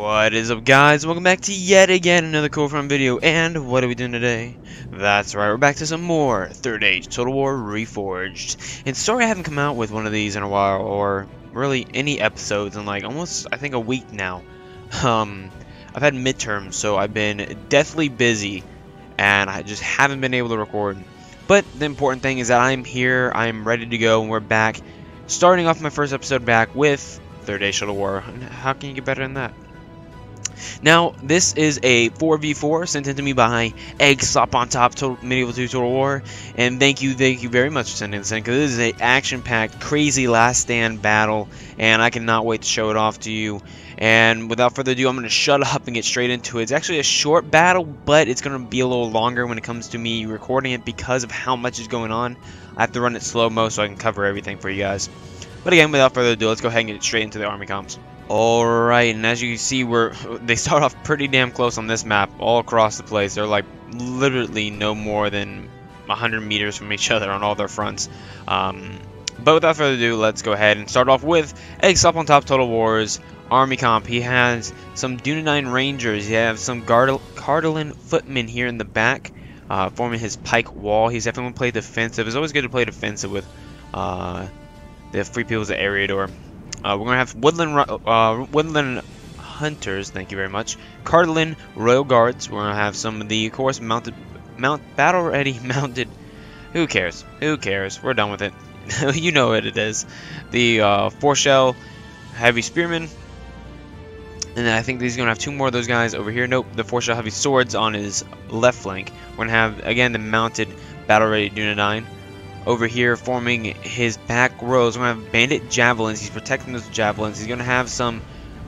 What is up, guys? Welcome back to yet again another Cool Front video. And what are we doing today? That's right, we're back to some more Third Age Total War Reforged. And sorry I haven't come out with one of these in a while, or really any episodes in like almost, I think, a week now. I've had midterms, so I've been deathly busy, and I just haven't been able to record. But the important thing is that I'm here, I'm ready to go, and we're back, starting off my first episode back with Third Age Total War. How can you get better than that? Now, this is a 4v4 sent in to me by Egg Slop on Top Medieval 2 Total War, and thank you very much for sending this in, because this is an action-packed, crazy last stand battle, and I cannot wait to show it off to you. And without further ado, I'm going to shut up and get straight into it. It's actually a short battle, but it's going to be a little longer when it comes to me recording it because of how much is going on. I have to run it slow-mo so I can cover everything for you guys. But again, without further ado, let's go ahead and get straight into the army comps. Alright, and as you can see, they start off pretty damn close on this map, all across the place. They're like literally no more than 100 meters from each other on all their fronts. But without further ado, let's go ahead and start off with Egg Slop on Top Total War's army comp. He has some Dunedin Rangers. He has some Cardelin Footmen here in the back, forming his pike wall. He's definitely going to play defensive. It's always good to play defensive with the Free People's Aerodor. We're going to have Woodland Hunters, thank you very much. Cardelin Royal Guards. We're going to have some of the, of course, battle ready mounted. Who cares? Who cares? We're done with it. You know what it is. The 4 shell heavy spearmen. And then I think he's going to have 2 more of those guys over here. Nope, the 4 shell heavy swords on his left flank. We're going to have, again, the mounted battle ready Dunedin. Over here, forming his back rows, we're going to have bandit javelins. He's protecting those javelins. He's going to have some...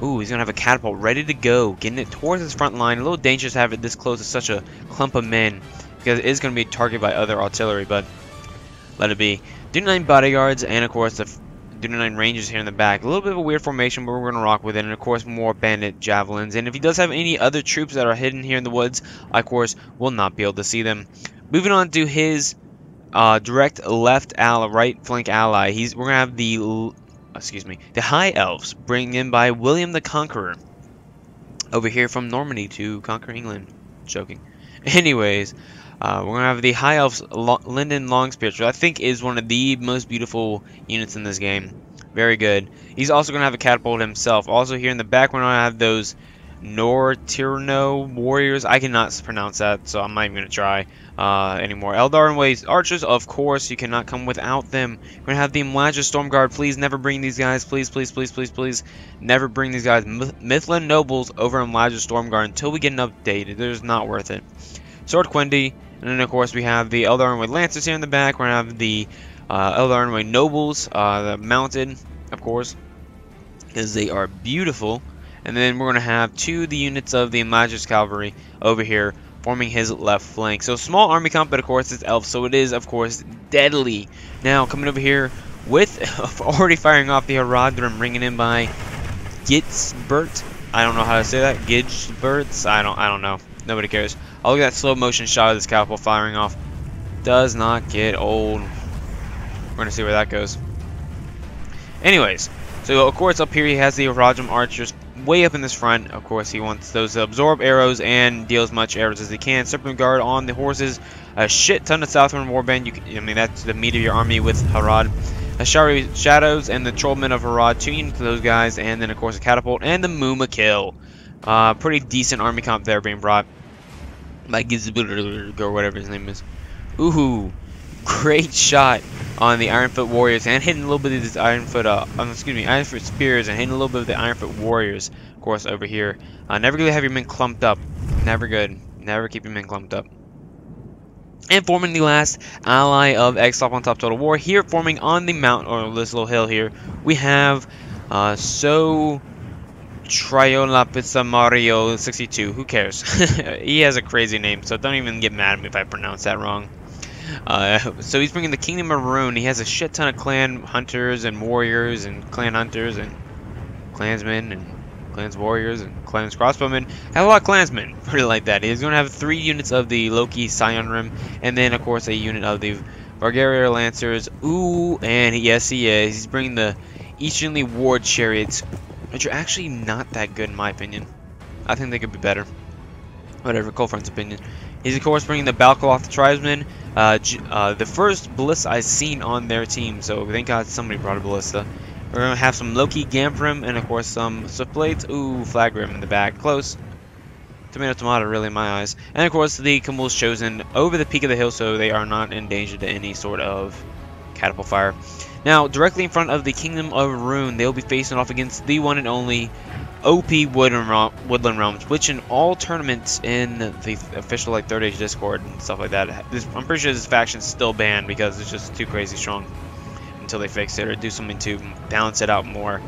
Ooh, he's going to have a catapult ready to go. Getting it towards his front line. A little dangerous to have it this close to such a clump of men, because it is going to be targeted by other artillery, but let it be. Dunedin bodyguards, and of course the Dunedin Rangers here in the back. A little bit of a weird formation, but we're going to rock with it. And of course, more bandit javelins. And if he does have any other troops that are hidden here in the woods, I, of course, will not be able to see them. Moving on to his... direct left ally, right flank ally. We're gonna have the High Elves, bring in by William the Conqueror, over here from Normandy to conquer England. Joking. Anyways, we're gonna have the High Elves Linden Longspear, which I think is one of the most beautiful units in this game. Very good. He's also gonna have a catapult himself. Also here in the back, we're gonna have those Nortirno warriors. I cannot pronounce that, so I'm not even gonna try anymore. Eldar Ways archers, of course, you cannot come without them. We're gonna have the Mlaja Storm Guard. Please never bring these guys. Please, please, please, please, please, never bring these guys. Mifflin Nobles over Mlaja Storm Guard until we get an update. It is not worth it. Sword Quindy, and then of course we have the Eldar Way Lancers here in the back. We're gonna have the Eldar Way Nobles, the mounted, of course, because they are beautiful. And then we're going to have 2 of the units of the Mlaja's Cavalry over here forming his left flank. So small army comp, but of course it's elf, so it is of course deadly. Now coming over here with already firing off the Haradrim, bringing in by Gitzbert. I don't know how to say that. Gitzberts. I don't know. Nobody cares. I'll look at that slow motion shot of this catapult firing off. Does not get old. We're going to see where that goes. Anyways, so of course up here he has the Haradrim archers way up in this front. Of course he wants those to absorb arrows and deal as much arrows as he can. Serpent Guard on the horses, a shit ton of Southern Warband. I mean, that's the meat of your army with Harad. Ashari Shadows and the Trollmen of Harad, 2 units of those guys, and then of course a catapult and the Muma Kill. Pretty decent army comp there being brought by Gizbur or whatever his name is. Ooh, great shot on the Ironfoot Warriors, and hitting a little bit of these Ironfoot Spears, and hitting a little bit of the Ironfoot Warriors, of course, over here. Never really have your men clumped up. Never good. Never keep your men clumped up. And forming the last ally of Egg Slop on Top Total War, here forming on the mountain, or this little hill here, we have Triola Pizza Mario 62. Who cares? He has a crazy name, so don't even get mad at me if I pronounce that wrong. So he's bringing the Kingdom of Maroon. He has a shit ton of clan hunters and warriors and clan hunters and clansmen and clans warriors and clans crossbowmen. Have a lot of clansmen, really like that. He's going to have 3 units of the Loki Scion Rim, and then of course a unit of the Vargaria Lancers. Ooh, and yes he is. He's bringing the Easternly Ward Chariots, which are actually not that good in my opinion. I think they could be better. Whatever, Colfront's opinion. He's of course bringing the Balcaloth the Tribesmen, the first ballista I've seen on their team, so thank God somebody brought a ballista. We're gonna have some Loki Gamprim and of course some Swift Blades. Ooh, Flagrim in the back, close. Tomato, tomato, really in my eyes. And of course the Camul's chosen over the peak of the hill, so they are not in danger to any sort of catapult fire. Now, directly in front of the Kingdom of Rune, they'll be facing off against the one and only OP Woodland Realms, which in all tournaments in the official like Third Age Discord and stuff like that, I'm pretty sure this faction's still banned because it's just too crazy strong until they fix it or do something to balance it out more.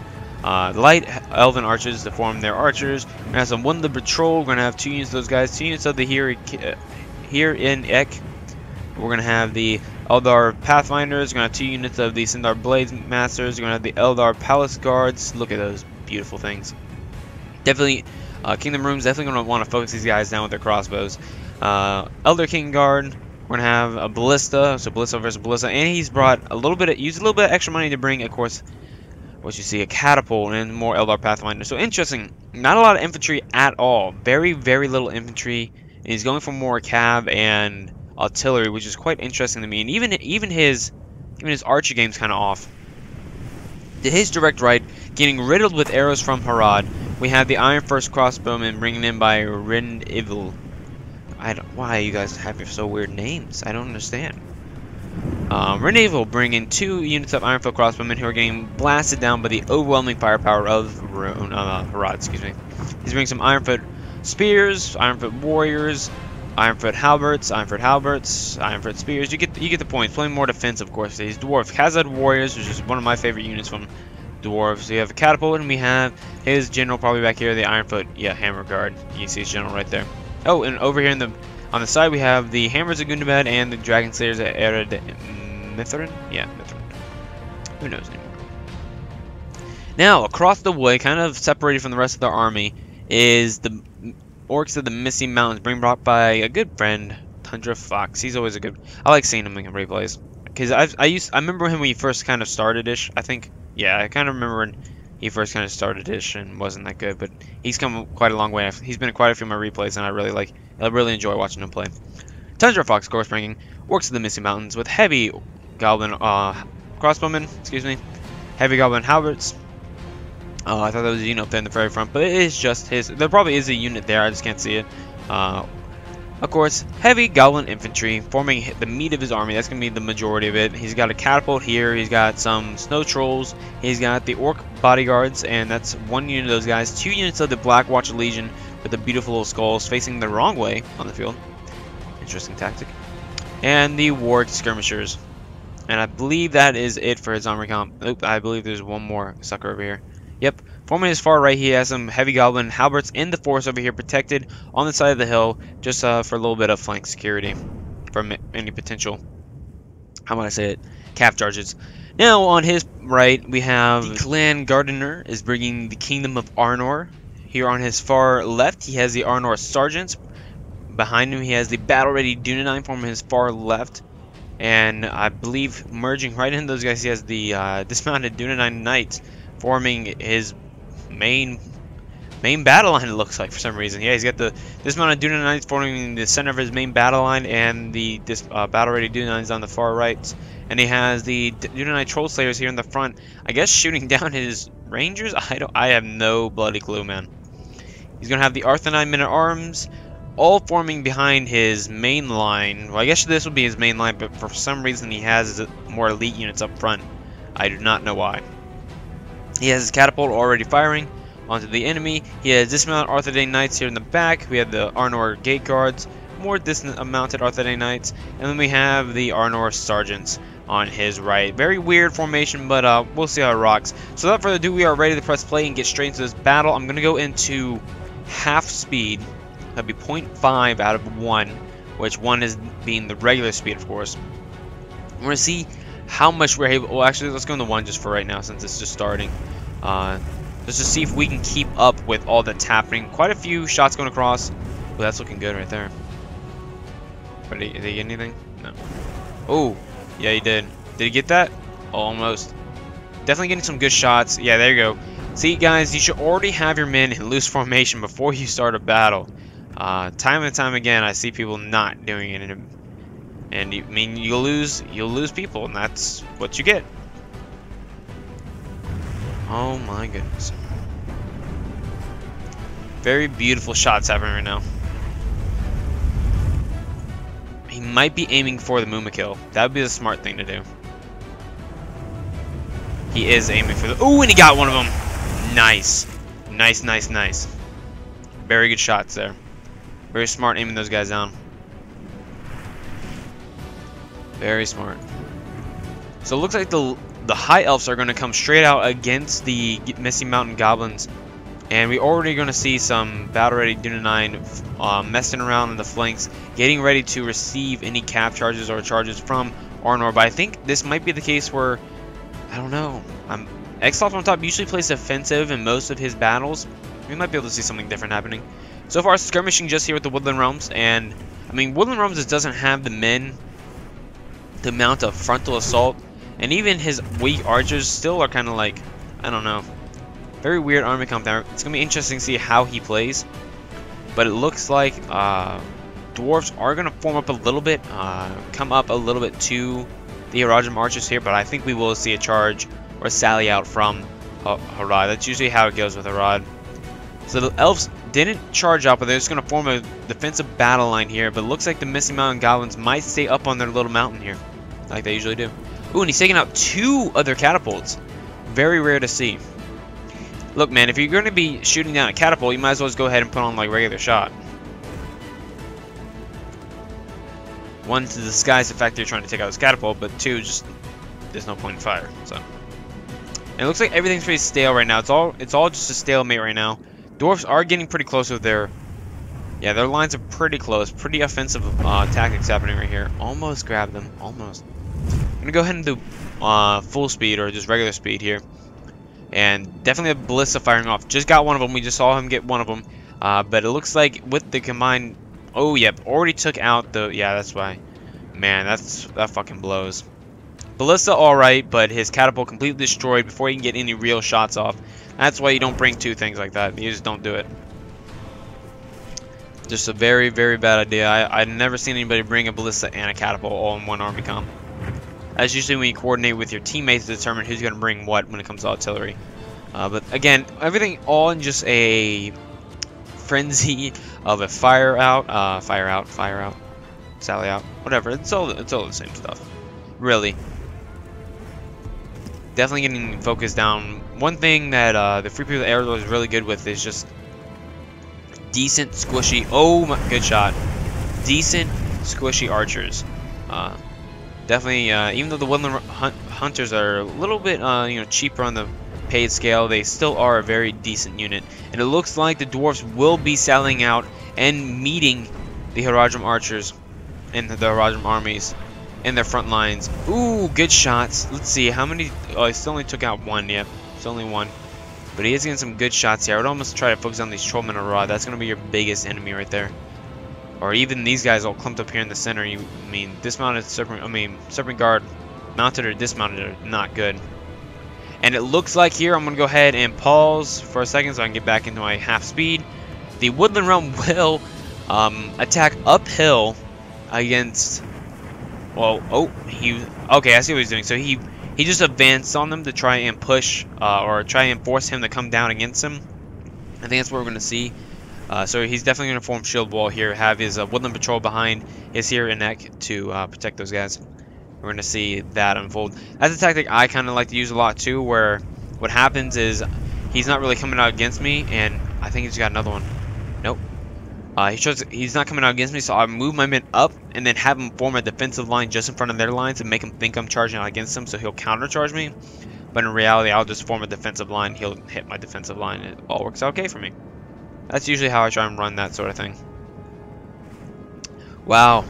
Light Elven Archers to form their archers. We're gonna have some Woodland Patrol. We're gonna have 2 units of those guys, 2 units of the here in Ek. We're gonna have the Eldar Pathfinders. We're gonna have 2 units of the Sindar Blades Masters. We're gonna have the Eldar Palace Guards. Look at those beautiful things. Definitely, Kingdom Rune's definitely gonna want to focus these guys down with their crossbows. Elder King Guard. We're gonna have a ballista, so ballista versus ballista, and he's brought used a little bit of extra money to bring, of course, what you see, a catapult and more Eldar Pathfinder. So interesting, not a lot of infantry at all. Very, very little infantry. And he's going for more cav and artillery, which is quite interesting to me. And even his archer game's kind of off. To his direct right, getting riddled with arrows from Harad, we have the Iron First crossbowman bringing in by Renivil. Why you guys have so weird names? I don't understand. Renivil bringing 2 units of Ironfoot crossbowmen who are getting blasted down by the overwhelming firepower of Harad. Excuse me. He's bringing some Ironfoot spears, Ironfoot warriors, Ironfoot halberds, Ironfoot spears. You get the point. Playing more defense, of course. He's dwarf Khazad warriors, which is one of my favorite units from dwarves. So you have a catapult, and we have his general probably back here, the Ironfoot, hammer guard. You can see his general right there. Oh, and over here on the side we have the Hammers of Gundabad and the Dragon Slayers at Mithrin? Yeah, Mithrin. Who knows anymore. Now, across the way, kind of separated from the rest of their army, is the Orcs of the Misty Mountains, being brought by a good friend, Tundra Fox. He's always a good... I like seeing him in replays. Because I remember him when he first kind of started-ish, I think. Yeah, I kind of remember when he first kind of started-ish and wasn't that good. But he's come quite a long way. He's been in quite a few of my replays, and I really enjoy watching him play. Tundra Fox, of course, bringing Orcs of the Misty Mountains with heavy Goblin crossbowmen, heavy Goblin halberds. I thought that was a unit up there in the very front, but it is just his. There probably is a unit there, I just can't see it. Of course, heavy Goblin infantry forming the meat of his army. That's going to be the majority of it. He's got a catapult here. He's got some snow trolls. He's got the Orc bodyguards, and that's 1 unit of those guys. 2 units of the Black Watch Legion with the beautiful little skulls facing the wrong way on the field. Interesting tactic. And the Warg skirmishers. And I believe that is it for his army comp. Oop, I believe there's one more sucker over here. Yep, forming his far right, he has some heavy goblin halberds in the forest over here, protected on the side of the hill, just for a little bit of flank security from any potential, how might I say it, calf charges. Now on his right, we have the Clan Gardener is bringing the Kingdom of Arnor. Here on his far left, he has the Arnor Sergeants. Behind him, he has the battle-ready Dunedain forming his far left. And I believe merging right into those guys, he has the dismounted Dunedain Knights forming his main battle line, it looks like, for some reason. Yeah, he's got the dismounted Dunedain Knights forming the center of his main battle line, and the battle-ready Dunedains on the far right. And he has the Dunedain Troll Slayers here in the front, I guess shooting down his Rangers? I have no bloody clue, man. He's gonna have the Arthanine Men-at-Arms, all forming behind his main line. Well, I guess this would be his main line, but for some reason he has more elite units up front. I do not know why. He has his catapult already firing onto the enemy. He has dismounted Arthedain Knights here in the back. We have the Arnor Gate Guards, more mounted Arthedain Knights, and then we have the Arnor Sergeants on his right. Very weird formation, but we'll see how it rocks. So without further ado, we are ready to press play and get straight into this battle. I'm going to go into half speed. That'd be 0.5 out of 1, which 1 is being the regular speed, of course. We're going to see how much we're able... Well, actually, let's go into 1 just for right now, since it's just starting. Let's just see if we can keep up with all that's happening. Quite a few shots going across. Well, that's looking good right there. But did he get anything? No. Oh, yeah, he did. Did he get that? Almost. Definitely getting some good shots. Yeah, there you go. See, guys, you should already have your men in loose formation before you start a battle. Time and time again, I see people not doing it, and I mean, you'll lose people, and that's what you get. Oh my goodness. Very beautiful shots happening right now. He might be aiming for the Muma kill. That would be the smart thing to do. He is aiming for the... Ooh, and he got one of them. Nice. Nice, nice, nice. Very good shots there. Very smart aiming those guys down. Very smart. So it looks like the High Elves are going to come straight out against the Misty Mountain Goblins. And we're already going to see some battle-ready Duna 9 messing around in the flanks, getting ready to receive any cap charges or charges from Arnor. But I think this might be the case where, I don't know, Exloff on top usually plays defensive in most of his battles. We might be able to see something different happening. So far, skirmishing just here with the Woodland Realms. And, I mean, Woodland Realms just doesn't have the men to mount a frontal assault. And even his weak archers still are kind of like, I don't know. Very weird army comp there. It's going to be interesting to see how he plays. But it looks like dwarves are going to form up a little bit, come up a little bit to the Harajam archers here. But I think we will see a charge or a sally out from Harad. That's usually how it goes with Harad. So the elves didn't charge up, but they're just going to form a defensive battle line here. But it looks like the Misty Mountain Goblins might stay up on their little mountain here, like they usually do. Ooh, and he's taking out 2 other catapults. Very rare to see. Look, man, if you're going to be shooting down a catapult, you might as well just go ahead and put on, like, regular shot. 1, to disguise the fact that you're trying to take out this catapult, but 2, just, there's no point in fire, so. And it looks like everything's pretty stale right now. It's all just a stalemate right now. Dwarfs are getting pretty close with their... Yeah, their lines are pretty close. Pretty offensive tactics happening right here. Almost grabbed them. Almost. I'm going to go ahead and do full speed or just regular speed here. And definitely a ballista firing off. Just got one of them. We just saw him get one of them. But it looks like with the combined... Oh, yep. Already took out the... Yeah, that's why. Man, that fucking blows. Ballista alright, but his catapult completely destroyed before he can get any real shots off. That's why you don't bring 2 things like that. You just don't do it. Just a very, very bad idea. I've never seen anybody bring a ballista and a catapult all in one army comp. That's usually when you coordinate with your teammates to determine who's going to bring what when it comes to artillery. But again, everything all in just a frenzy of a fire out, sally out, whatever. It's all the same stuff, really. Definitely getting focused down. One thing that the Free People Aerial is really good with is just decent squishy. Oh my, good shot. Decent squishy archers. Definitely, even though the Woodland Hunters are a little bit, cheaper on the paid scale, they still are a very decent unit. And it looks like the dwarves will be sallying out and meeting the Harajam archers and the Harajam armies in their front lines. Ooh, good shots. Let's see how many. Oh, he still only took out 1. Yep, it's only 1. But he is getting some good shots here. I would almost try to focus on these Trollmen of Rod. That's going to be your biggest enemy right there. Or even these guys all clumped up here in the center. I mean, dismounted Serpent Guard, mounted or dismounted are not good. And it looks like here I'm going to go ahead and pause for a second so I can get back into my half speed. The Woodland Realm will attack uphill against... Well, okay, I see what he's doing. So he just advanced on them to try and push or try and force him to come down against him. I think that's what we're going to see. So he's definitely going to form shield wall here, have his Woodland Patrol behind his here and neck to protect those guys. We're going to see that unfold. That's a tactic I kind of like to use a lot too, where what happens is he's not really coming out against me, and I think he's got another one. Nope. He's not coming out against me, so I move my men up and then have him form a defensive line just in front of their lines and make him think I'm charging out against him, so he'll countercharge me. But in reality, I'll just form a defensive line. He'll hit my defensive line, and it all works out okay for me. That's usually how I try and run that sort of thing. Wow.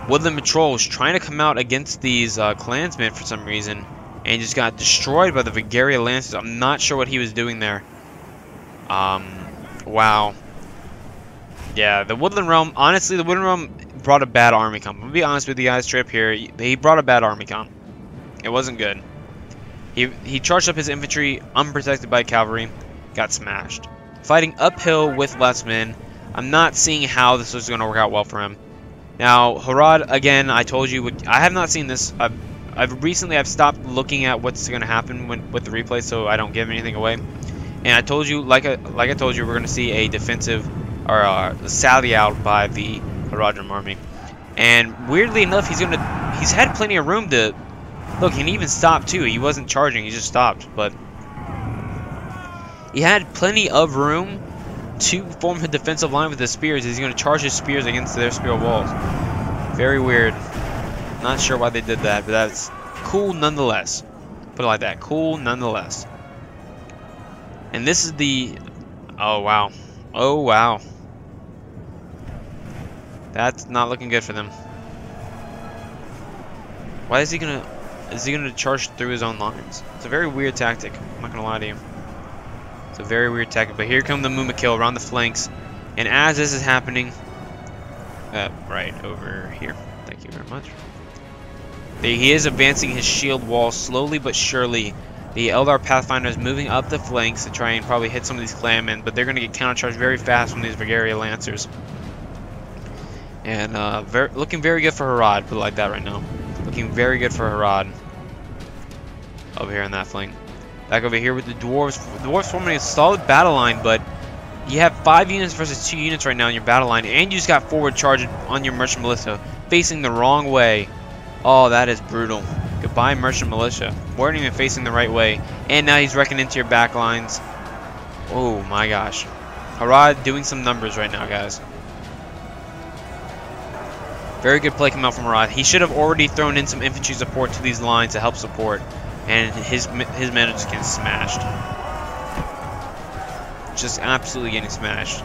Woodland Patrol was trying to come out against these clansmen for some reason, and just got destroyed by the Vigaria Lancers. I'm not sure what he was doing there. Wow. Yeah, the Woodland Realm, honestly, the Woodland Realm brought a bad army comp. I'm going to be honest with you guys, Trip here. He brought a bad army comp. It wasn't good. He charged up his infantry, unprotected by cavalry, got smashed. Fighting uphill with less men. I'm not seeing how this is going to work out well for him. Now, Harad, again, I told you, I have not seen this. I've stopped looking at what's going to happen with the replay, so I don't give anything away. And I told you, like I told you, we're going to see a defensive or sally out by the Haradrim army. And weirdly enough, he's had plenty of room to look. He can even stop too. He wasn't charging; he just stopped. But he had plenty of room to form a defensive line with his spears. He's going to charge his spears against their spear walls. Very weird. Not sure why they did that, but that's cool nonetheless. Put it like that. Cool nonetheless. And this is the... Oh, wow. Oh, wow. That's not looking good for them. Why is he gonna... Is he gonna charge through his own lines? It's a very weird tactic. I'm not gonna lie to you. It's a very weird tactic. But here come the Mumakil around the flanks. And as this is happening... right over here. Thank you very much. He is advancing his shield wall slowly but surely. The Eldar Pathfinder is moving up the flanks to try and probably hit some of these clanmen, but they're going to get countercharged very fast from these Vagaria Lancers. And looking very good for Harad, put it like that right now. Looking very good for Harad. Over here on that flank. Back over here with the Dwarves. The Dwarves forming a solid battle line, but you have 5 units versus 2 units right now in your battle line, and you just got forward charged on your Merchant Militia, facing the wrong way. Oh, that is brutal. Goodbye, Merchant Militia. Weren't even facing the right way. And now he's wrecking into your back lines. Oh my gosh. Harad doing some numbers right now, guys. Very good play coming out from Harad. He should have already thrown in some infantry support to these lines to help support. And his men are just getting smashed. Just absolutely getting smashed.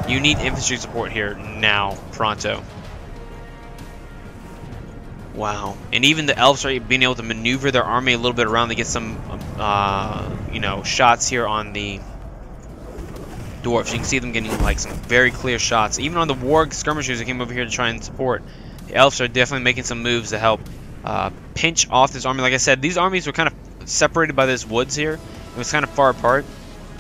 You need infantry support here now, pronto. Wow. And even the elves are being able to maneuver their army a little bit around to get some, you know, shots here on the dwarves. You can see them getting like some very clear shots. Even on the warg skirmishers that came over here to try and support, the elves are definitely making some moves to help pinch off this army. Like I said, these armies were kind of separated by this woods here. It was kind of far apart.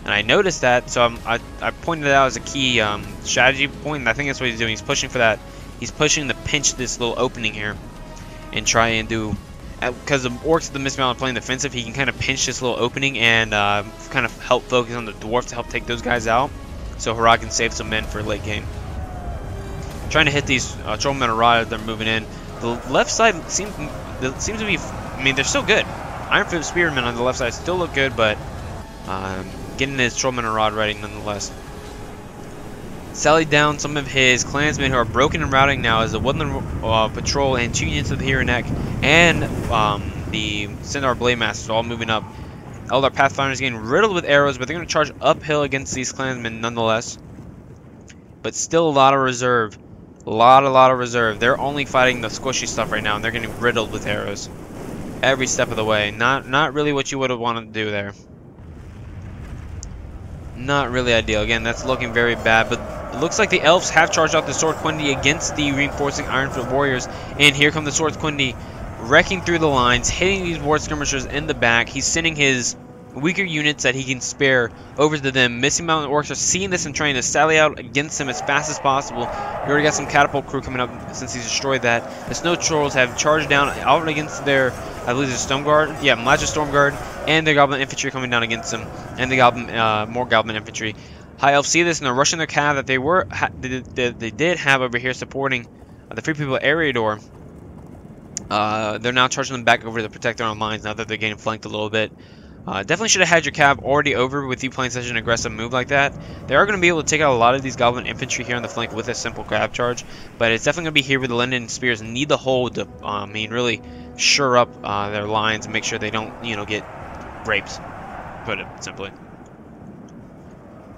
And I noticed that, so I pointed it out as a key strategy point, and I think that's what he's doing. He's pushing for that. He's pushing to pinch this little opening here. And try and do, because the orcs of the Mistmount are playing defensive, he can kind of pinch this little opening and kind of help focus on the dwarf to help take those guys out, so Harad can save some men for late game. Trying to hit these trollmen Harad as they're moving in. The left side seems to be, I mean, they're still good. Ironfoot Spearmen on the left side still look good, but getting his trollmen Harad ready nonetheless. Sallied down some of his clansmen who are broken and routing now as the Woodland Patrol and 2 units of the Hero Neck and the Centaur Blade Masters all moving up. Eldar Pathfinder is getting riddled with arrows, but they're going to charge uphill against these clansmen nonetheless. But still a lot of reserve. A lot of reserve. They're only fighting the squishy stuff right now, and they're getting riddled with arrows every step of the way. Not really what you would have wanted to do there. Not really ideal. Again, that's looking very bad, but it looks like the elves have charged out the Sword Quindy against the reinforcing Ironfoot warriors, and here come the Sword Quindy wrecking through the lines, hitting these war skirmishers in the back. He's sending his weaker units that he can spare over to them. Missing Mountain Orcs are seeing this and trying to sally out against them as fast as possible. You already got some catapult crew coming up since he's destroyed that. The Snow Trolls have charged down out against their, I believe, the Storm Guard. Yeah, Magic Storm Guard, and the Goblin Infantry coming down against them, and the Goblin, more Goblin Infantry. High Elves see this and they're rushing their cav that they did have over here supporting the Free People Eriador. They're now charging them back over to protect their own lines now that they're getting flanked a little bit. Definitely should have had your cav already over with you playing such an aggressive move like that. They are going to be able to take out a lot of these Goblin Infantry here on the flank with a simple cav charge, but it's definitely going to be here where the Linden Spears need the hold to, really shore up their lines and make sure they don't, get raped, put it simply.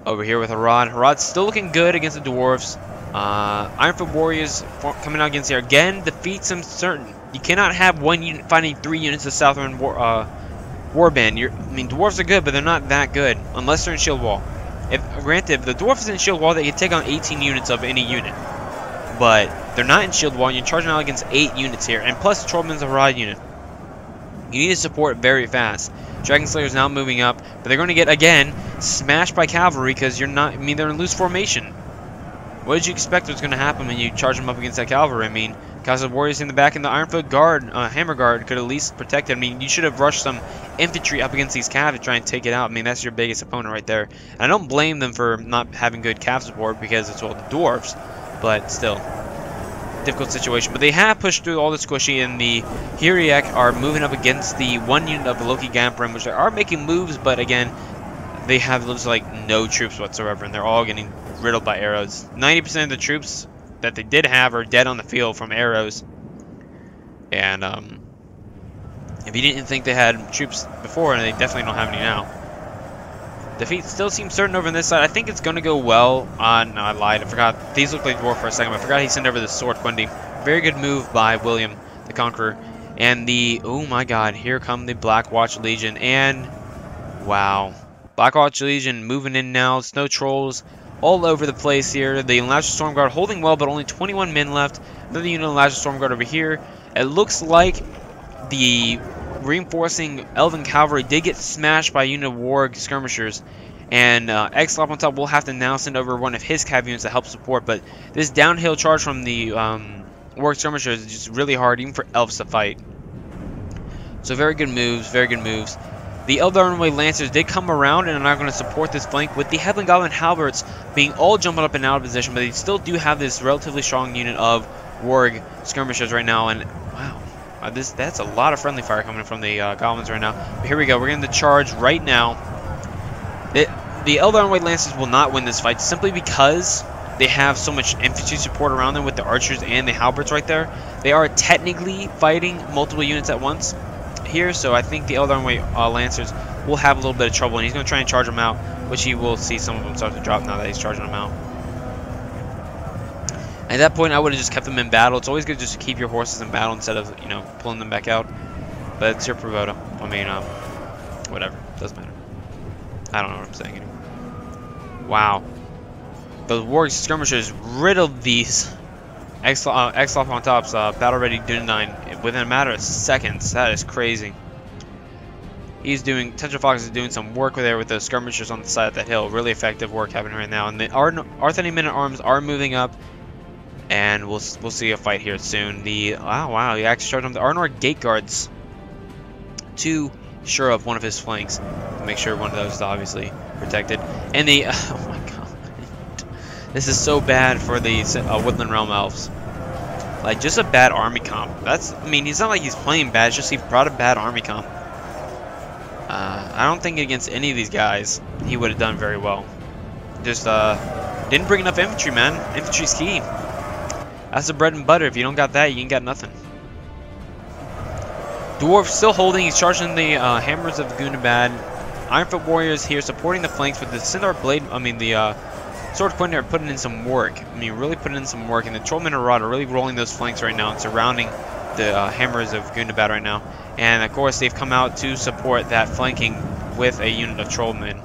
Over here with Harad. Harad's still looking good against the Dwarves. Ironfoot Warriors coming out against here. Again, defeats him certain. You cannot have one unit fighting 3 units of Southern Warband. Dwarves are good, but they're not that good unless they're in Shield Wall. Granted, if the Dwarf is in Shield Wall, they can take on 18 units of any unit. But they're not in Shield Wall, and you're charging out against 8 units here, and plus the Trollman's a Harad unit. You need to support very fast. Dragon Slayer's now moving up, but they're going to get, again, smashed by cavalry because you're not, I mean, they're in loose formation. What did you expect was going to happen when you charge them up against that cavalry? I mean, Castle Warriors in the back and the Ironfoot Guard, Hammer Guard could at least protect it. I mean, you should have rushed some infantry up against these cav to try and take it out. I mean, that's your biggest opponent right there. And I don't blame them for not having good cav support because it's all the dwarves, but still. Difficult situation, but they have pushed through all the squishy, and the Hiriak are moving up against the one unit of the Loki Gamprim, which they are making moves, but again, they have looks like no troops whatsoever, and they're all getting riddled by arrows. 90% of the troops that they did have are dead on the field from arrows, and if you didn't think they had troops before, they definitely don't have any now. Defeat still seems certain over on this side. I think it's going to go well on... No, I lied. I forgot. These look like dwarf for a second, but I forgot he sent over the sword Quindy. Very good move by William the Conqueror. And the... Oh my god. Here come the Blackwatch Legion. And... Wow. Blackwatch Legion moving in now. Snow Trolls all over the place here. The Lazarus Storm Guard holding well, but only 21 men left. Another unit of Lazarus Storm Guard over here. It looks like the... reinforcing Elven Cavalry did get smashed by a unit of Warg skirmishers, and X-Lop on top will have to now send over one of his cav units to help support, but this downhill charge from the Warg skirmishers is just really hard even for elves to fight. So very good moves, very good moves. The Eldarnway Lancers did come around and are now going to support this flank with the Headland Goblin Halberds being all jumping up and out of position, but they still do have this relatively strong unit of Warg skirmishers right now, and wow. That's a lot of friendly fire coming from the goblins right now. But here we go. We're getting the charge right now. The Eldarnway Lancers will not win this fight simply because they have so much infantry support around them with the archers and the halberds right there. They are technically fighting multiple units at once here, so I think the Eldarnway Lancers will have a little bit of trouble, and he's going to try and charge them out, which he will see some of them start to drop now that he's charging them out. At that point, I would have just kept them in battle. It's always good just to keep your horses in battle instead of, you know, pulling them back out. But it's your Pravoda. I mean, whatever. Doesn't matter. I don't know what I'm saying anymore. Wow. Those Warg skirmishers riddled these X-Lop on top's battle-ready Dunedain within a matter of seconds. That is crazy. He's doing... Tetrafox is doing some work there with those skirmishers on the side of that hill. Really effective work happening right now. And the Arthani Men-at-Arms are moving up. And we'll see a fight here soon. The wow, he actually charged on the Arnor Gate Guards to shore up one of his flanks to make sure one of those is obviously protected. And the oh my god, this is so bad for the Woodland Realm Elves. Like, just a bad army comp. That's, I mean, it's not like he's playing bad. It's just he brought a bad army comp. I don't think against any of these guys he would have done very well. Just didn't bring enough infantry, man. Infantry's key. That's the bread and butter. If you don't got that, you ain't got nothing. Dwarf still holding. He's charging the Hammers of Gundabad. Ironfoot Warriors here supporting the flanks with the Sindar Blade. I mean, the Sword Quindy are putting in some work. I mean, really putting in some work. And the Trollmen of Rod are really rolling those flanks right now and surrounding the Hammers of Gundabad right now. And, of course, they've come out to support that flanking with a unit of Trollmen.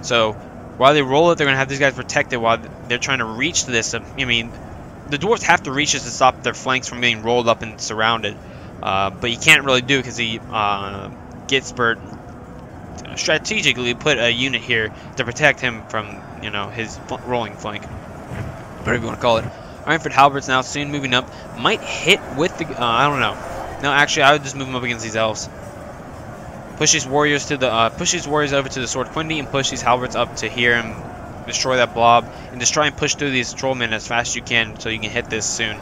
So, while they roll it, they're going to have these guys protected while they're trying to reach this. I mean... The dwarves have to reach this to stop their flanks from being rolled up and surrounded, but you can't really do it because he Gitsbert strategically put a unit here to protect him from, you know, his rolling flank, whatever you want to call it. Ironfoot Halberds now soon moving up, might hit with the I don't know. No, actually, I would just move them up against these elves. Push these warriors to the push these warriors over to the Sword Quindy and push these halberds up to here and destroy that blob, and just try and push through these trollmen as fast as you can so you can hit this soon.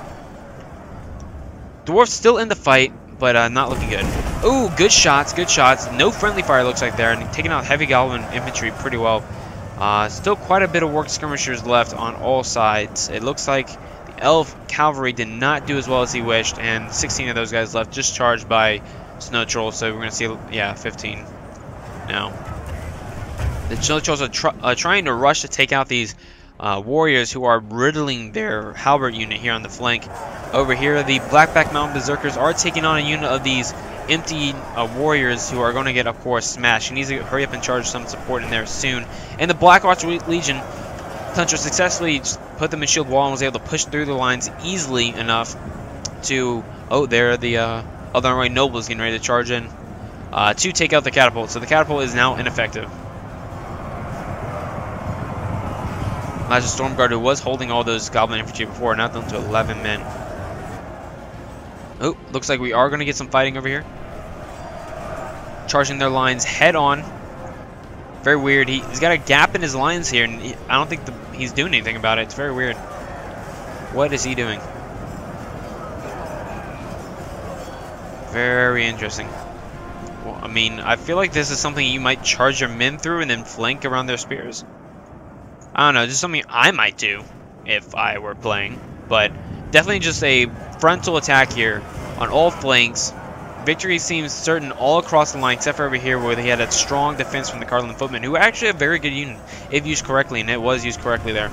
Dwarf's still in the fight, but not looking good. Ooh, good shots, good shots. No friendly fire looks like there, and taking out heavy goblin infantry pretty well. Still quite a bit of work skirmishers left on all sides. It looks like the elf cavalry did not do as well as he wished, and 16 of those guys left just charged by snow trolls, so we're going to see, yeah, 15 now. The Snow Trolls are trying to rush to take out these warriors who are riddling their halberd unit here on the flank. Over here, the Blackback Mountain Berserkers are taking on a unit of these empty warriors who are going to get, of course, smashed. He needs to hurry up and charge some support in there soon. And the Blackwatch Legion Hunter successfully put them in shield wall and was able to push through the lines easily enough to... Oh, there the Other way, Noble's getting ready to charge in to take out the catapult. So the catapult is now ineffective. Master Storm Guard, who was holding all those Goblin infantry before, now down to 11 men. Oh, looks like we are going to get some fighting over here. Charging their lines head on. Very weird. He's got a gap in his lines here, and I don't think he's doing anything about it. It's very weird. What is he doing? Very interesting. Well, I mean, I feel like this is something you might charge your men through and then flank around their spears. I don't know, just something I might do if I were playing. But definitely just a frontal attack here on all flanks. Victory seems certain all across the line, except for over here where they had a strong defense from the Cardinal Footmen, who are actually a very good unit if used correctly, and it was used correctly there.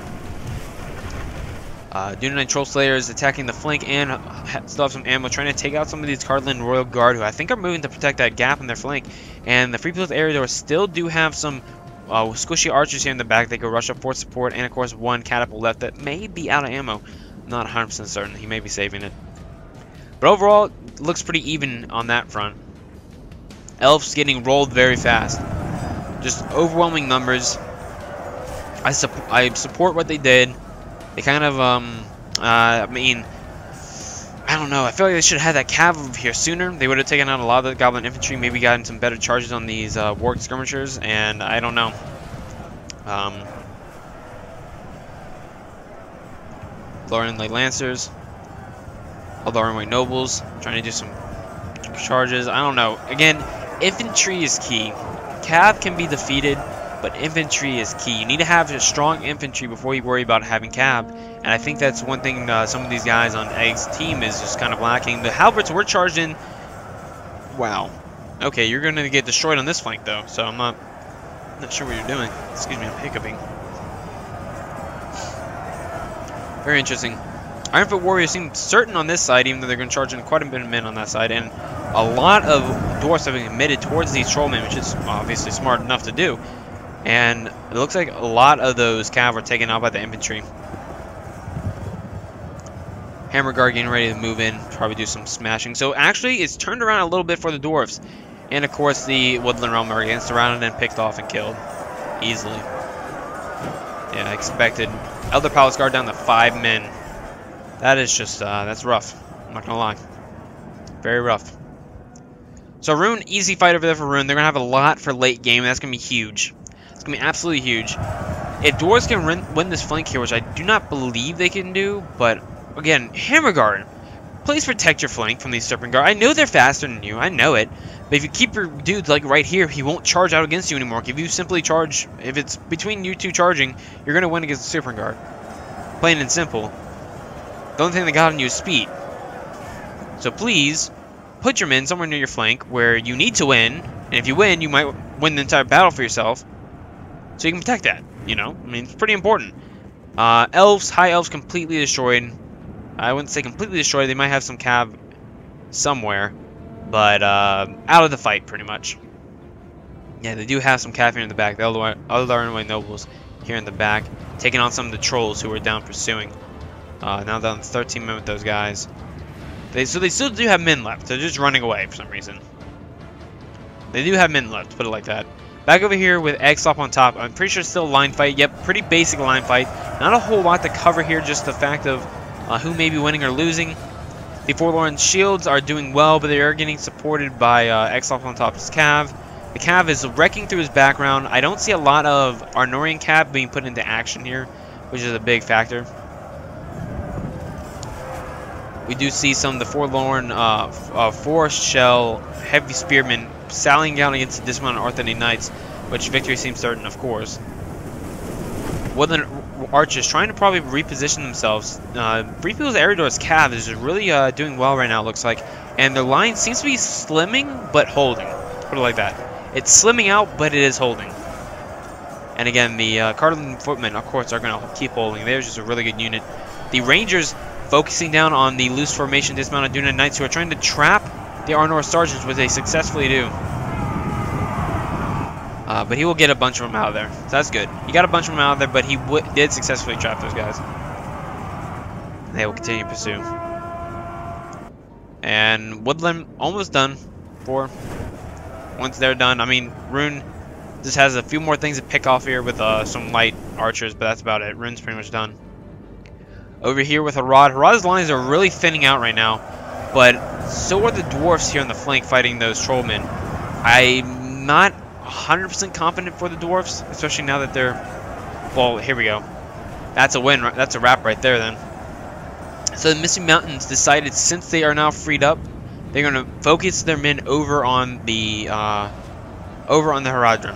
Dunanite Troll Slayers attacking the flank and still have some ammo, trying to take out some of these Cardinal Royal Guard, who I think are moving to protect that gap in their flank. And the Free People's Aerodor still do have some squishy archers here in the back. They could rush up for support, and of course one catapult left that may be out of ammo. I'm not 100% certain. He may be saving it. But overall, it looks pretty even on that front. Elves getting rolled very fast. Just overwhelming numbers. I support what they did. They kind of, I mean, I don't know. I feel like they should have had that cav over here sooner. They would have taken out a lot of the Goblin infantry, maybe gotten some better charges on these warg skirmishers, and I don't know. Lauren Light Lancers, Lauren White Nobles, trying to do some charges. I don't know. Again, infantry is key. Cav can be defeated, but infantry is key. You need to have a strong infantry before you worry about having cav. And I think that's one thing some of these guys on Egg's team is just kind of lacking. The Halberds were charged in. Wow. Okay, you're going to get destroyed on this flank, though. So I'm not sure what you're doing. Excuse me, I'm hiccuping. Very interesting. Ironfoot Warriors seem certain on this side, even though they're going to charge in quite a bit of men on that side. And a lot of dwarfs have been committed towards these trollmen, which is obviously smart enough to do. And it looks like a lot of those cav were taken out by the infantry. Hammer Guard getting ready to move in, probably do some smashing. So actually, it's turned around a little bit for the dwarves. And of course, the Woodland Realm are again surrounded and picked off and killed easily. Yeah, expected. Elder Palace Guard down to 5 men. That is just, that's rough. I'm not gonna lie. Very rough. So Rune, easy fight over there for Rune. They're gonna have a lot for late game. That's gonna be huge. It's gonna be absolutely huge. If dwarves can win this flank here, which I do not believe they can do, but again, Hammer Guard, please protect your flank from these Serpent Guard. I know they're faster than you. I know it. But if you keep your dude like right here, he won't charge out against you anymore. If you simply charge, if it's between you two charging, you're gonna win against the Serpent Guard. Plain and simple. The only thing they got on you is speed. So please, put your men somewhere near your flank where you need to win. And if you win, you might win the entire battle for yourself. So you can protect that, you know? I mean, it's pretty important. Elves, high elves completely destroyed. I wouldn't say completely destroyed. They might have some cav somewhere. But out of the fight, pretty much. Yeah, they do have some cav here in the back. The other nobles here in the back. Taking on some of the trolls who are down pursuing. Now down to 13 men with those guys. So they still do have men left. They're just running away for some reason. They do have men left, put it like that. Back over here with Exop on top. I'm pretty sure it's still a line fight. Yep, pretty basic line fight. Not a whole lot to cover here, just the fact of who may be winning or losing. The Forlorn Shields are doing well, but they are getting supported by Exop on top's Cav. The Cav is wrecking through his background. I don't see a lot of Arnorian Cav being put into action here, which is a big factor. We do see some of the Forlorn Forest Shell Heavy Spearmen sallying down against the dismounted Artheni Knights, which victory seems certain, of course. Woodland Archers trying to probably reposition themselves. Free People's Aerodor's Cav is really doing well right now, it looks like. And their line seems to be slimming, but holding. Put it like that. It's slimming out, but it is holding. And again, the Cardinal Footmen, of course, are going to keep holding. They're just a really good unit. The Rangers focusing down on the loose formation dismounted Dunanite Knights, who are trying to trap the Arnor Sergeants, which they successfully do. But he will get a bunch of them out of there. So that's good. He got a bunch of them out of there, but he did successfully trap those guys. They will continue to pursue. And Woodland almost done for. Once they're done, I mean, Rune just has a few more things to pick off here with some light archers, but that's about it. Rune's pretty much done. Over here with Harad. Harad's lines are really thinning out right now, but so are the dwarfs here on the flank fighting those trollmen. I'm not 100% confident for the dwarfs, especially now that they're... Well, here we go. That's a win. That's a wrap right there then. So the Misty Mountains decided, since they are now freed up, they're going to focus their men over on the Haradrim.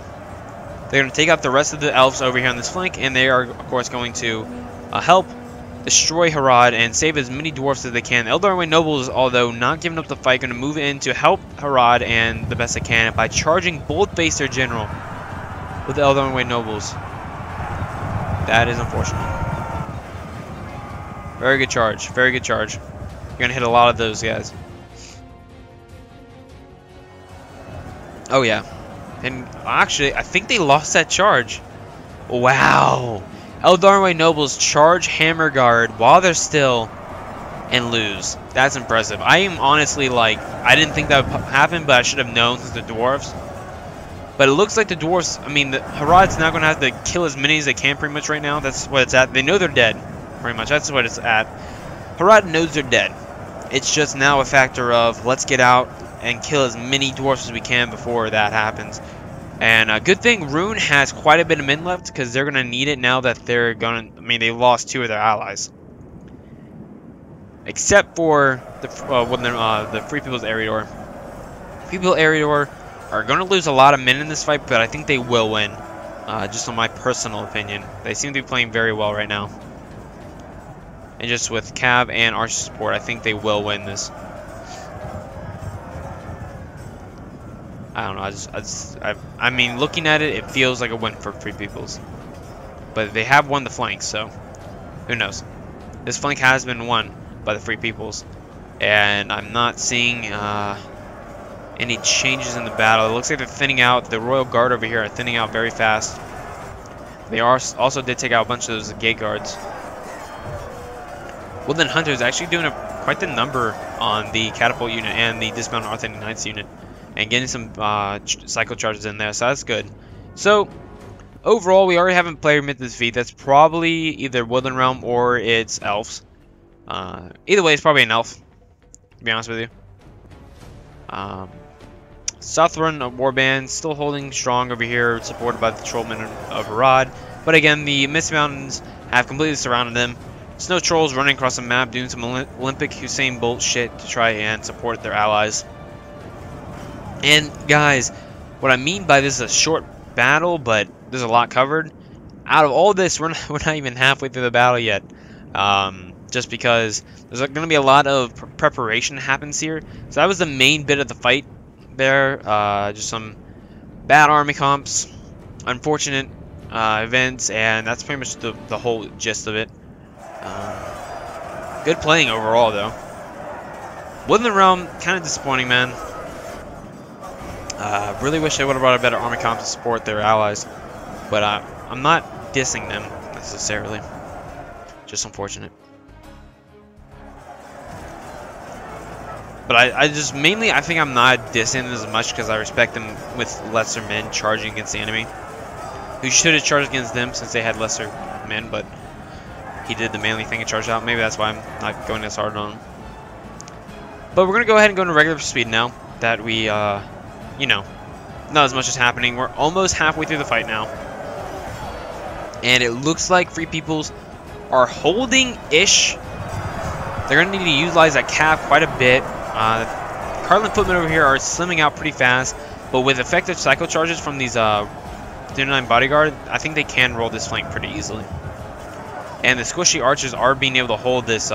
They're going to take out the rest of the elves over here on this flank, and they are, of course, going to help destroy Harad and save as many dwarfs as they can. The Eldarway nobles, although not giving up the fight, going to move in to help Harad and the best they can by charging bold-face their general with the Eldarway nobles. That is unfortunate. Very good charge. Very good charge. You're going to hit a lot of those guys. Oh, yeah. And actually, I think they lost that charge. Wow. Eldarway nobles charge Hammer Guard while they're still and lose. That's impressive. I am honestly like, I didn't think that would happen, but I should have known since the dwarves. But it looks like the dwarves, I mean, the Harad's now going to have to kill as many as they can pretty much right now. That's what it's at. They know they're dead, pretty much. That's what it's at. Harad knows they're dead. It's just now a factor of let's get out and kill as many dwarfs as we can before that happens. And a good thing Rune has quite a bit of men left, because they're going to need it now that they're going to... I mean, they lost 2 of their allies. Except for the Free People's Eriador. Free People Eriador are going to lose a lot of men in this fight, but I think they will win. Just on my personal opinion. They seem to be playing very well right now. And just with Cav and Archer support, I think they will win this. I don't know. I mean, looking at it, it feels like a win for Free Peoples. But they have won the flank, so who knows? This flank has been won by the Free Peoples, and I'm not seeing any changes in the battle. It looks like they're thinning out. The Royal Guard over here are thinning out very fast. They also did take out a bunch of those gate guards. Woodland Hunters actually doing quite the number on the catapult unit and the dismounted Arthur Knights unit, and getting some cycle charges in there, so that's good. So overall, we already have a player mid this feat. That's probably either Woodland Realm or it's elves. Either way, it's probably an elf, to be honest with you. Southron Warband still holding strong over here, supported by the Trollmen of Harad. But again, the Mist Mountains have completely surrounded them. Snow Trolls running across the map, doing some Olympic Usain Bolt shit to try and support their allies. And guys, what I mean by this is a short battle, but there's a lot covered. Out of all this, we're not even halfway through the battle yet. Just because there's going to be a lot of preparation that happens here. So that was the main bit of the fight there. Just some bad army comps, unfortunate events, and that's pretty much the whole gist of it. Good playing overall, though. Woodland Realm, kind of disappointing, man. Really wish they would have brought a better army comp to support their allies. But I'm not dissing them, necessarily. Just unfortunate. But I just mainly, I think I'm not dissing them as much because I respect them with lesser men charging against the enemy. Who should have charged against them since they had lesser men, but he did the manly thing and charged out. Maybe that's why I'm not going as hard on him. But we're going to go ahead and go into regular speed now that we, you know, not as much is happening. We're almost halfway through the fight now. And it looks like Free Peoples are holding-ish. They're going to need to utilize that cav quite a bit. Carlin Footmen over here are slimming out pretty fast. But with effective cycle charges from these 39 bodyguard, I think they can roll this flank pretty easily. And the squishy archers are being able to hold this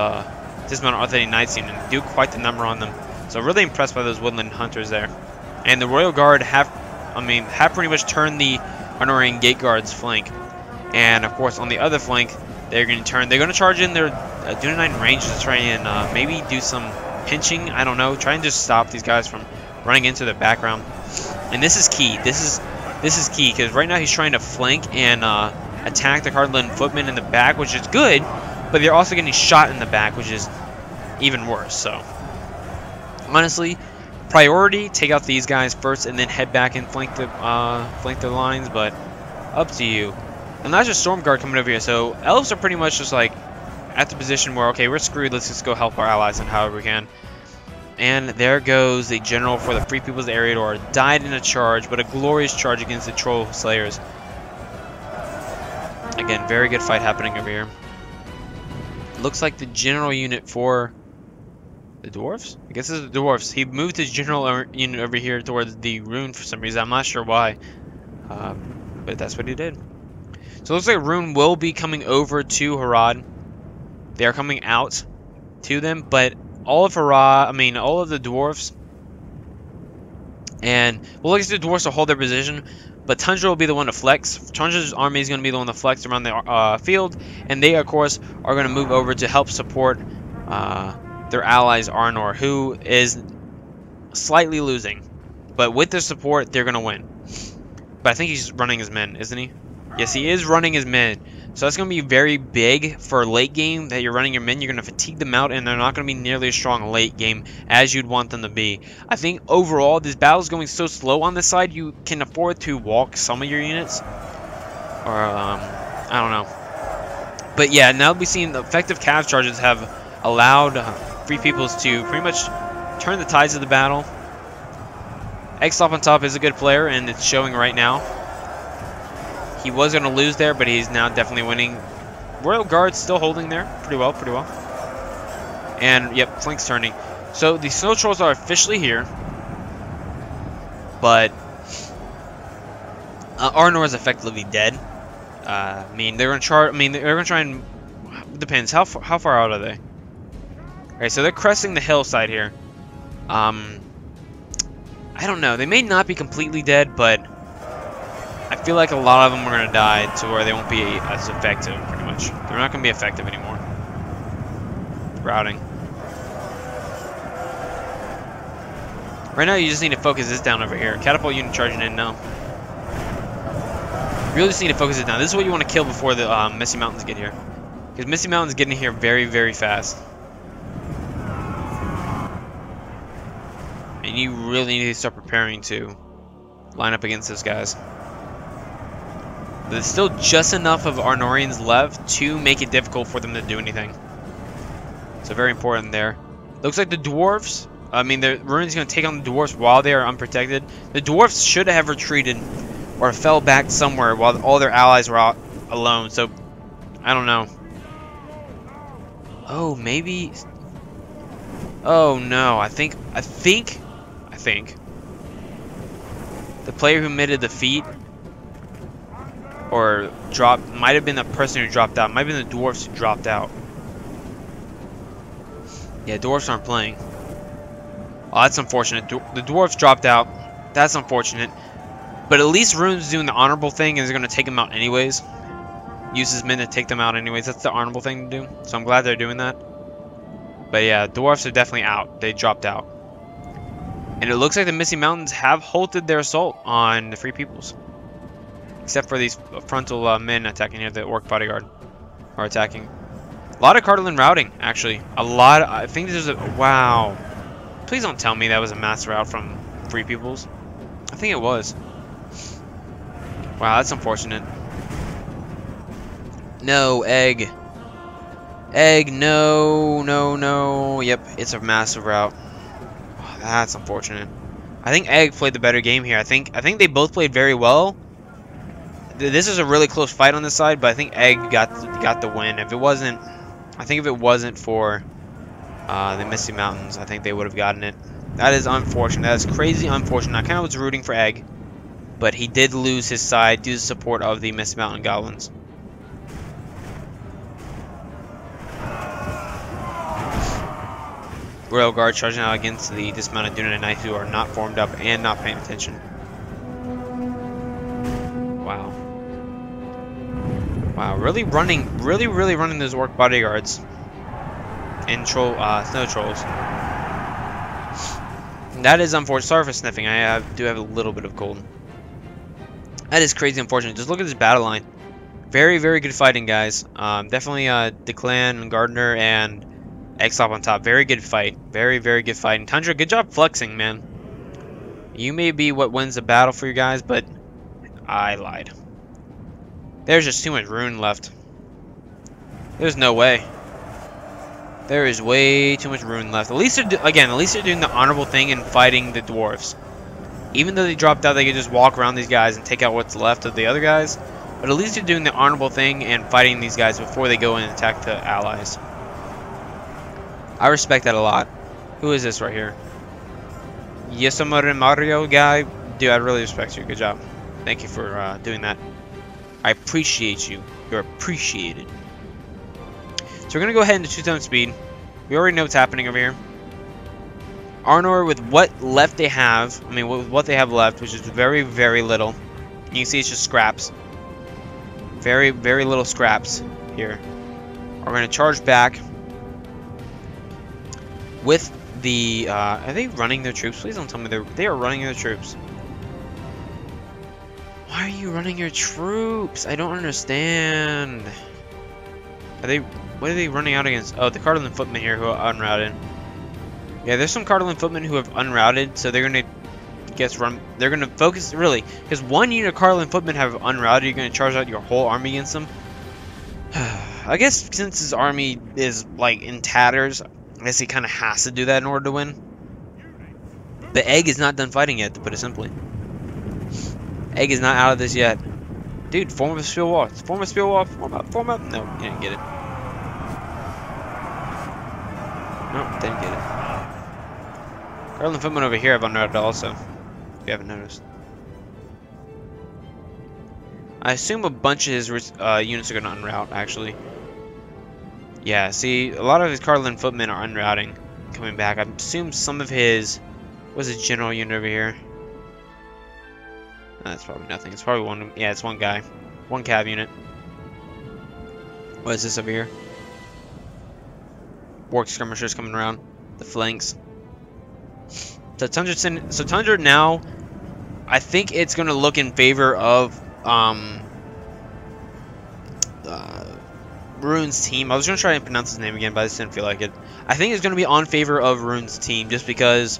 dismounted Arthur Knights unit and do quite the number on them. So really impressed by those Woodland Hunters there. And the Royal Guard have pretty much turned the Honorarian Gate Guard's flank. And of course, on the other flank, they're going to charge in their Dunanite Rangers to try and maybe do some pinching. I don't know. Try and just stop these guys from running into the background. And this is key. This is key because right now he's trying to flank and attack the Cardland Footmen in the back, which is good. But they're also getting shot in the back, which is even worse. So Honestly, priority, take out these guys first and then head back and flank the lines, but up to you. And that's just Storm Guard coming over here, so elves are pretty much just like at the position where, okay, we're screwed, let's just go help our allies and however we can. And there goes the general for the Free People's Eriador, died in a charge, but a glorious charge against the Troll Slayers. Again, very good fight happening over here. Looks like the general unit for the dwarves? I guess it's the dwarves. He moved his general unit over here towards the rune for some reason. I'm not sure why. But that's what he did. So it looks like rune will be coming over to Harad. They are coming out to them, but all of Harad, all of the dwarves, and well, I guess the dwarves will hold their position, but Tundra will be the one to flex. Tundra's army is going to be the one to flex around the field, and they, of course, are going to move over to help support their allies Arnor, who is slightly losing. But with their support, they're going to win. But I think he's running his men, isn't he? Yes, he is running his men. So that's going to be very big for late game that you're running your men. You're going to fatigue them out, and they're not going to be nearly as strong late game as you'd want them to be. I think overall, this battle is going so slow on this side, you can afford to walk some of your units. Or, I don't know. But yeah, now we've seen the effective cav charges have allowed Free Peoples to pretty much turn the tides of the battle. Eggstop on top is a good player, and it's showing right now. He was going to lose there, but he's now definitely winning. Royal Guard's still holding there. Pretty well, pretty well. And, yep, flank's turning. So, the Snow Trolls are officially here. But Arnor is effectively dead. They're going to try and... Depends. How far out are they? Okay, so they're cresting the hillside here. I don't know. They may not be completely dead, but I feel like a lot of them are going to die to where they won't be as effective, pretty much. They're not going to be effective anymore. Routing. Right now, you just need to focus this down over here. Catapult unit charging in now. You really just need to focus it down. This is what you want to kill before the Misty Mountains get here. Because Misty Mountains getting here very, very fast. And you really need to start preparing to line up against those guys. There's still just enough of Arnorians left to make it difficult for them to do anything. So very important there. Looks like the dwarves, the Rune's going to take on the dwarves while they are unprotected. The dwarves should have retreated or fell back somewhere while all their allies were out alone. So, I don't know. Oh, maybe... Oh, no. I think... The player who committed the feat or dropped might have been the person who dropped out. Might have been the dwarves who dropped out. Yeah, dwarves aren't playing. Oh, that's unfortunate. The dwarves dropped out. That's unfortunate. But at least Rune's doing the honorable thing and is going to take them out anyways. Use his men to take them out anyways. That's the honorable thing to do. So I'm glad they're doing that. But yeah, dwarves are definitely out. They dropped out. And it looks like the Misty Mountains have halted their assault on the Free Peoples. Except for these frontal men attacking here, the Orc Bodyguard are attacking. A lot of Cartolin routing, actually. A lot. I think there's a... Wow. Please don't tell me that was a mass rout from Free Peoples. I think it was. Wow, that's unfortunate. No, Egg. Egg, no, no, no. Yep, it's a massive rout. Oh, that's unfortunate. I think Egg played the better game here. I think they both played very well. This is a really close fight on this side, but I think Egg got the win. If it wasn't, I think if it wasn't for the Misty Mountains, I think they would have gotten it. That is unfortunate. That is crazy unfortunate. I kind of was rooting for Egg, but he did lose his side due to the support of the Misty Mountain Goblins. Royal Guard charging out against the dismounted Dunedain Knights who are not formed up and not paying attention. Wow. Wow, really running those Orc Bodyguards and Snow Trolls. That is unfortunate. Sorry for sniffing. I do have a little bit of cold. That is crazy unfortunate. Just look at this battle line. Very, very good fighting, guys. Definitely Declan, Gardner, and X-Lop on top. Very good fight. Very, very good fight. And Tundra, good job flexing, man. You may be what wins the battle for you guys, but I lied. There's just too much rune left. There's no way. There is way too much rune left. At least they're doing the honorable thing and fighting the dwarves. Even though they dropped out, they could just walk around these guys and take out what's left of the other guys. But at least they're doing the honorable thing and fighting these guys before they go in and attack the allies. I respect that a lot. Who is this right here? Yosamura Mario guy? Dude, I really respect you. Good job. Thank you for doing that. I appreciate you. You're appreciated. So we're going to go ahead into 2-tone speed. We already know what's happening over here. Arnor, with what left they have, with what they have left, which is very, very little. You can see it's just scraps. Very, very little scraps here. Are going to charge back with the... are they running their troops? Please don't tell me they are running their troops. Why are you running your troops? I don't understand. What are they running out against? Oh, the Cardinal Footmen here who are unrouted. Yeah, there's some Cardinal Footmen who have unrouted, so they're gonna they're gonna focus really, because one unit of Cardinal Footmen have unrouted. You're gonna charge out your whole army against them. I guess since his army is like in tatters, I guess he kind of has to do that in order to win. The egg is not done fighting yet, to put it simply. Egg is not out of this yet. Dude, form a steel wall. Form a steel wall. Form up. No, you didn't get it. No, didn't get it. Cardinal Footmen over here have unrouted also, if you haven't noticed. I assume a bunch of his units are going to unroute, actually. Yeah, see, a lot of his Cardinal Footmen are unrouting, coming back. I assume some of his... What's his general unit over here? That's probably nothing. It's probably one... Yeah, it's one guy. One cav unit. What is this over here? Warg skirmishers coming around the flanks. So Tundra now, I think it's going to look in favor of Rune's team. I was going to try and pronounce his name again, but I just didn't feel like it. I think it's going to be on favor of Rune's team just because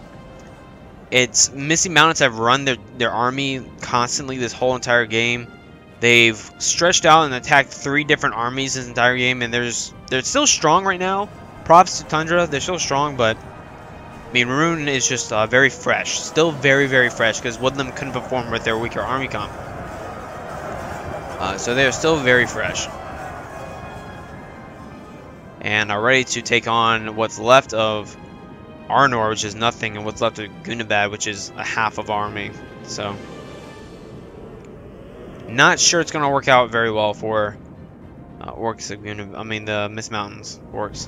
it's Misty Mountains have run their army constantly this whole entire game. They've stretched out and attacked 3 different armies this entire game, and they're still strong right now. Props to Tundra, they're still strong, but Rune is just very fresh. Still very, very fresh, because Woodland couldn't perform with their weaker army comp. So they're still very fresh. And are ready to take on what's left of Arnor, which is nothing, and what's left of Gunabad, which is a half of army. So, not sure it's going to work out very well for orcs of the Mist Mountains orcs.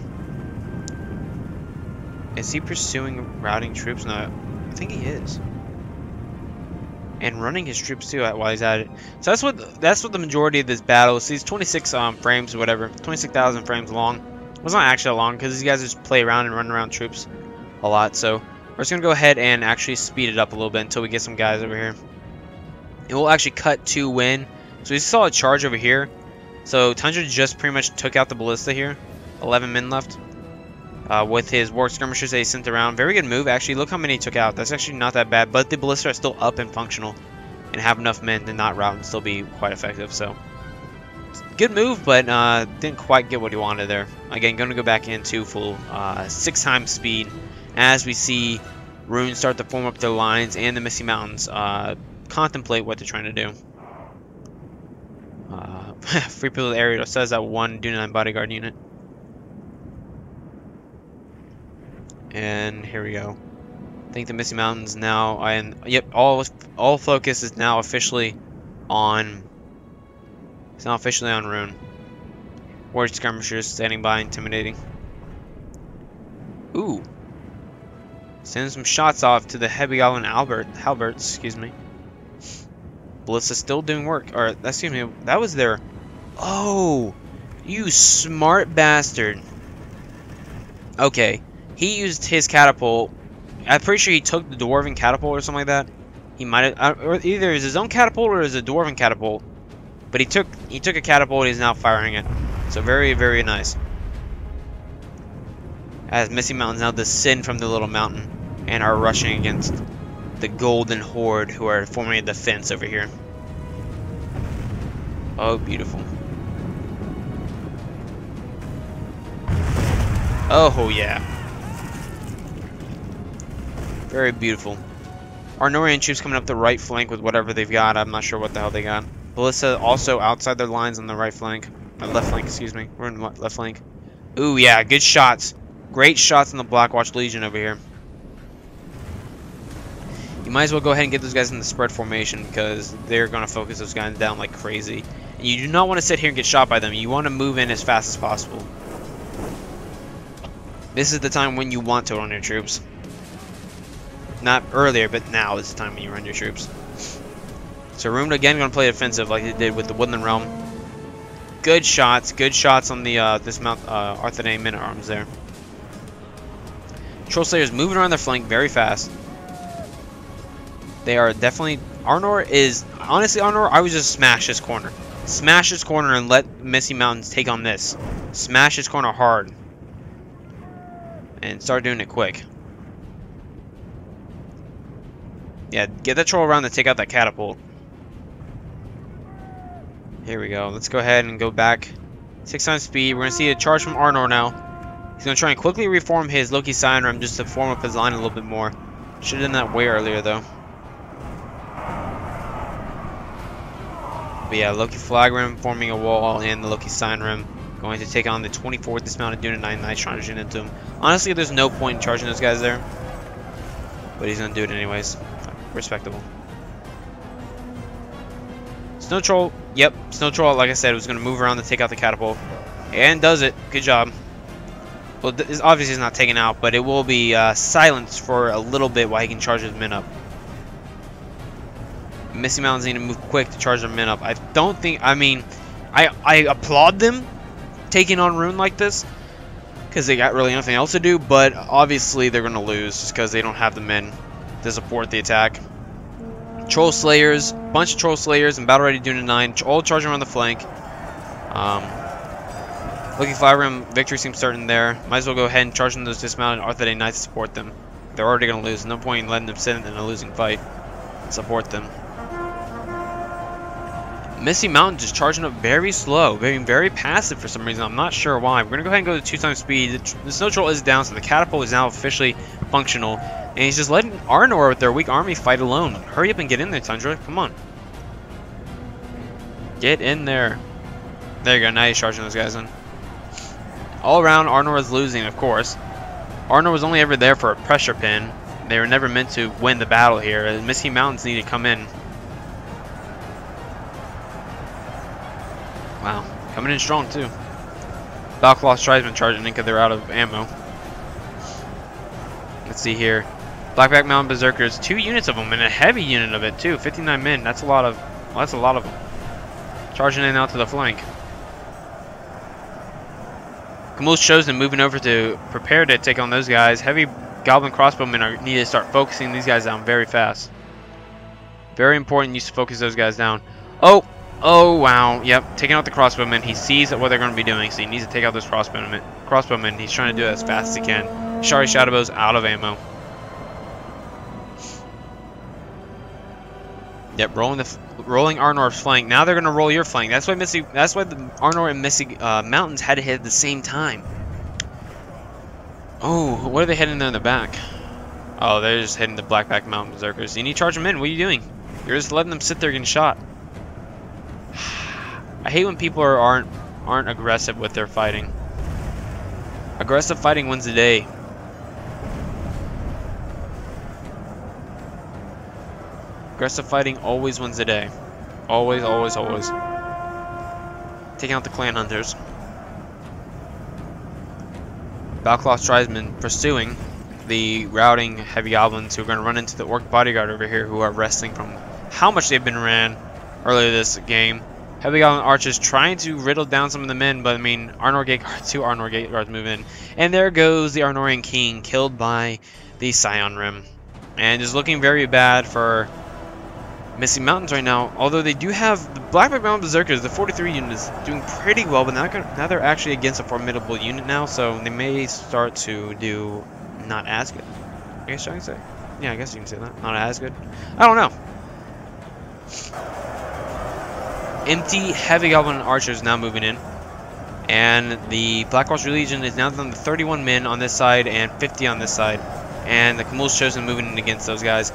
Is he pursuing routing troops? No, I think he is. And running his troops too while he's at it. So that's what the majority of this battle is. These 26 frames or whatever, 26,000 frames long. Well, it's not actually that long because these guys just play around and run around troops a lot. So we're just gonna go ahead and actually speed it up a little bit until we get some guys over here. And we'll actually cut to win. So we saw a charge over here. So Tundra just pretty much took out the ballista here. 11 men left. With his Warg skirmishers that he sent around. Very good move, actually. Look how many he took out. That's actually not that bad. But the ballista are still up and functional. And have enough men to not rout and still be quite effective. So, good move, but didn't quite get what he wanted there. Again, going to go back into full 6 times speed. As we see Rune start to form up their lines. And the Misty Mountains contemplate what they're trying to do. Free people area says that 1 Dunedain bodyguard unit. And here we go. I think the Misty Mountains now, and yep, all focus is now officially on. It's now officially on Rune. Warg skirmishers standing by, intimidating. Ooh, sending some shots off to the heavy Goblin halberds. Excuse me. Ballista's still doing work. Or excuse me, that was their. Oh, you smart bastard. Okay. He used his catapult. I'm pretty sure he took the dwarven catapult or something like that. He might have, or either it was his own catapult or it was a dwarven catapult. But he took a catapult and he's now firing it. So very, very nice. as Misty Mountains now descend from the little mountain and are rushing against the Golden Horde, who are forming a defense over here. Oh, beautiful. Oh, yeah. Very beautiful. Arnorian troops coming up the right flank with whatever they've got. I'm not sure what the hell they got. Ballista also outside their lines on the right flank. Left flank, excuse me. We're in the left flank. Ooh, yeah, good shots. Great shots on the Blackwatch Legion over here. You might as well go ahead and get those guys in the spread formation because they're going to focus those guys down like crazy. And you do not want to sit here and get shot by them. You want to move in as fast as possible. This is the time when you want to run your troops. Not earlier, but now is the time when you run your troops. So Room again going to play defensive like they did with the Woodland Realm. Good shots on the dismount Arthedain men at arms there. Troll Slayers moving around their flank very fast. They are definitely... Arnor is... Honestly, Arnor, I would just smash this corner. Smash this corner and let Misty Mountains take on this. Smash this corner hard. And start doing it quick. Yeah, get that troll around to take out that catapult. Here we go. Let's go ahead and go back. 6 times speed. We're going to see a charge from Arnor now. He's going to try and quickly reform his Loki Siren just to form up his line a little bit more. Should have done that way earlier, though. But yeah, Loki Flag Rim forming a wall and the Loki Sign Rim going to take on the 24th dismounted unit 9 Knights trying to shoot into him. Honestly, there's no point in charging those guys there. But he's going to do it anyways. Respectable. Snow Troll, yep, Snow Troll, like I said, was going to move around to take out the catapult. And does it. Good job. Well, this obviously is not taken out, but it will be silenced for a little bit while he can charge his men up. Misty Mountains need to move quick to charge their men up. I don't think, I mean, I applaud them taking on Rune like this, because they got really nothing else to do, but obviously they're going to lose just because they don't have the men to support the attack. Troll Slayers, bunch of Troll Slayers and Battle Ready Unit 9, all charging around the flank. Looking Fire Rim, victory seems certain there. Might as well go ahead and charge in those dismounted Arthedain Knights to support them. They're already going to lose. No point in letting them sit in a losing fight. Support them. Misty Mountain just charging up very slow, very passive for some reason. I'm not sure why. We're going to go ahead and go to 2 times speed. The Snow Troll is down, so the catapult is now officially functional. And he's just letting Arnor with their weak army fight alone. Hurry up and get in there, Tundra. Come on. Get in there. There you go. Now he's charging those guys in. All around, Arnor is losing, of course. Arnor was only ever there for a pressure pin. They were never meant to win the battle here. Misty Mountains need to come in. Wow. Coming in strong, too. Balcloth Tribesmen charging in because they're out of ammo. Let's see here. Blackback Mountain Berserkers, 2 units of them and a heavy unit of it too. 59 men. That's a lot of. Well, that's a lot of them. Charging in out to the flank. Camille's Chosen moving over to prepare to take on those guys. Heavy Goblin Crossbowmen need to start focusing these guys down very fast. Very important. You to focus those guys down. Oh wow. Yep. Taking out the crossbowmen. He sees what they're going to be doing, so he needs to take out those crossbowmen. He's trying to do it as fast as he can. Shari Shadowbow's out of ammo. Yep, rolling Arnor's flank. Now they're gonna roll your flank. That's why the Arnor and Misty Mountains had to hit at the same time. Oh, what are they heading there in the back? Oh, they're just hitting the Blackback Mountain Berserkers. You need to charge them in. What are you doing? You're just letting them sit there getting shot. I hate when people aren't aggressive with their fighting. Aggressive fighting wins the day. Aggressive fighting always wins the day. Always, always, always. Taking out the clan hunters. Balcloth Tribesmen pursuing the routing heavy goblins who are going to run into the orc bodyguard over here, who are resting from how much they've been ran earlier this game. Heavy goblin archers trying to riddle down some of the men, but I mean, two Arnor Gate Guards move in. And there goes the Arnorian King, killed by the Scion Rim. And is looking very bad for Misty Mountains right now, although they do have the Blackback Mountain Berserkers, the 43 unit is doing pretty well, but now they're actually against a formidable unit now, so they may start to do not as good. I guess I can say. Yeah, I guess you can say that. Not as good. I don't know. Empty Heavy Goblin Archers now moving in. And the Black Watch Legion is now down to 31 men on this side and 50 on this side. And the Kamul's Chosen moving in against those guys.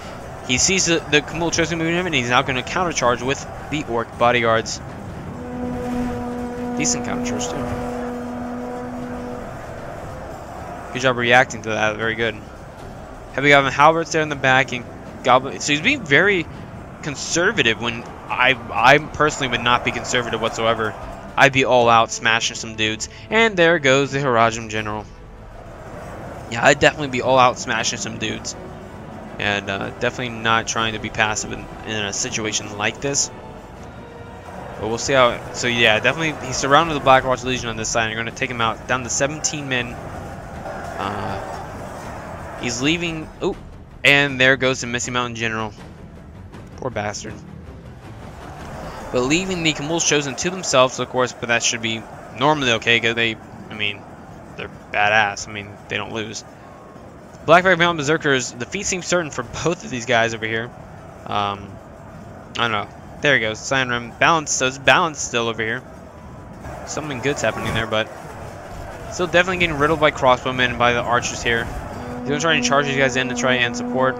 He sees the Kamul Chosen moving in, and he's now going to countercharge with the Orc Bodyguards. Decent countercharge, too. Good job reacting to that. Very good. Heavy Goblin Halberds there in the back, and Goblin. So he's being very conservative when I personally would not be conservative whatsoever. I'd be all out smashing some dudes. And there goes the Hirajim General. Yeah, I'd definitely be all out smashing some dudes. And definitely not trying to be passive in a situation like this. But we'll see how. So yeah, definitely he's surrounded the Black Watch Legion on this side. And you're going to take him out down to 17 men. He's leaving. Oh, and there goes the Misty Mountain General. Poor bastard. But leaving the Kamul's Chosen to themselves, of course. But that should be normally okay because they, I mean, they're badass. I mean, they don't lose. Blackback Mountain Berserkers, the defeat seems certain for both of these guys over here. I don't know. There he goes. Cyan Rim. Balance. So it's balanced still over here. Something good's happening there, but still definitely getting riddled by crossbowmen and by the archers here. He's going to try and charge these guys in to try and support.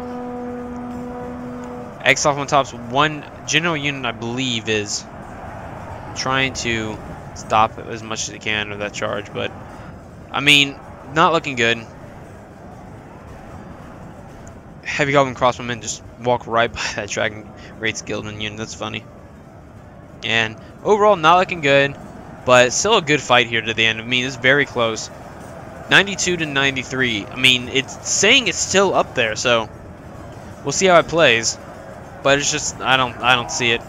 Exoff on top's one general unit, I believe, is trying to stop as much as he can of that charge, but I mean, not looking good. Heavy Goblin Crossbowmen just walk right by that Dragon Wraith's Guildman unit. That's funny. And overall, not looking good, but still a good fight here to the end. I mean, it's very close. 92 to 93. I mean, it's saying it's still up there, so we'll see how it plays. But it's just I don't see it.